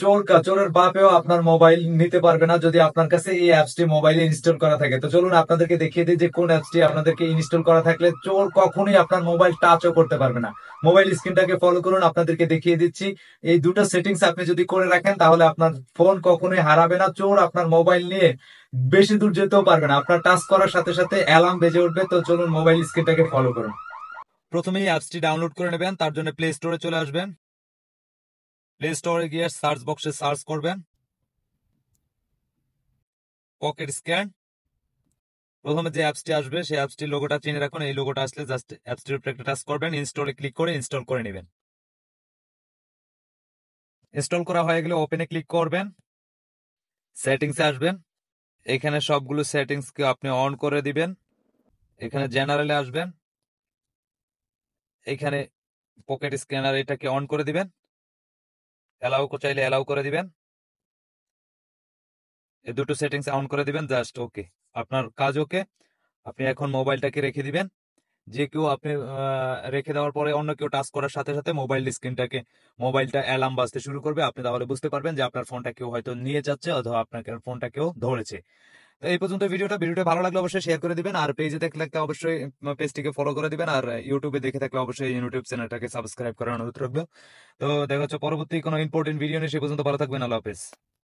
চোরের বাপেও আপনার মোবাইল নিতে পারবে না যদি আপনার কাছে এই অ্যাপসটি মোবাইলে ইনস্টল করা থাকে। তো চলুন আপনাদেরকে দেখিয়ে দিই যে কোন অ্যাপসটি আপনাদেরকে ইনস্টল করা থাকলে চোর কখনোই আপনার মোবাইল টাচও করতে পারবে না। মোবাইল স্ক্রিনটাকে ফলো করুন, আপনাদেরকে দেখিয়ে দিচ্ছি। এই দুটো সেটিংস আপনি যদি করে রাখেন তাহলে আপনার ফোন কখনোই হারাবে না, চোর আপনার মোবাইল নিয়ে বেশি দূর যেতেও পারবে না। আপনার টাচ করার সাথে সাথে অ্যালার্ম বেজে উঠবে। তো চলুন মোবাইল স্ক্রিনটাকে ফলো করুন। প্রথমেই অ্যাপসটি ডাউনলোড করে নেবেন, তার জন্য প্লে স্টোরে চলে আসবেন। প্লে স্টোরে গিয়ে সার্চ বক্সে সার্চ করবেন পকেট স্ক্যান। প্রথমে যে অ্যাপসটি আসবে সেই অ্যাপসটির লোগোটা চিনে রাখুন। এই লোগোটা আসলে জাস্ট অ্যাপসটির উপরে একটা টাচ করবেন, ইনস্টলে ক্লিক করে ইনস্টল করে নেবেন। ইনস্টল করা হয়ে গেলে ওপেনে ক্লিক করবেন, সেটিংসে আসবেন। এখানে সবগুলো সেটিংসকে আপনি অন করে দিবেন। এখানে জেনারেলে আসবেন, এখানে পকেট স্ক্যানার এটাকে অন করে দিবেন, অ্যালাউ চাইলে অ্যালাউ করে দিবেন। এই দুটো সেটিংস অন করে দিবেন, জাস্ট ওকে, আপনার কাজ ওকে। আপনি এখন মোবাইলটাকে রেখে দিবেন। যে কেউ আপনি রেখে দেওয়ার পরে অন্য কেউ টাচ করার সাথে সাথে মোবাইলটা অ্যালার্ম বাজতে শুরু করবে। আপনি তাহলে বুঝতে পারবেন যে আপনার ফোনটা কেউ হয়তো নিয়ে যাচ্ছে অথবা আপনার ফোনটা কেউ ধরেছে। তো এই পর্যন্ত ভিডিওটা ভালো লাগলে অবশ্যই শেয়ার করে দিবেন, আর পেজে দেখলে অবশ্যই পেজটিকে ফলো করে দিবেন, আর ইউটিউবে দেখে থাকলে অবশ্যই ইউটিউব চ্যানেলটাকে সাবস্ক্রাইব করার অনুরোধ রাখবো। তো দেখা হচ্ছে পরবর্তী কোনো ইম্পর্টেন্ট ভিডিও নিয়ে, সে পর্যন্ত ভালো থাকবেন। আল্লাহ হাফেজ।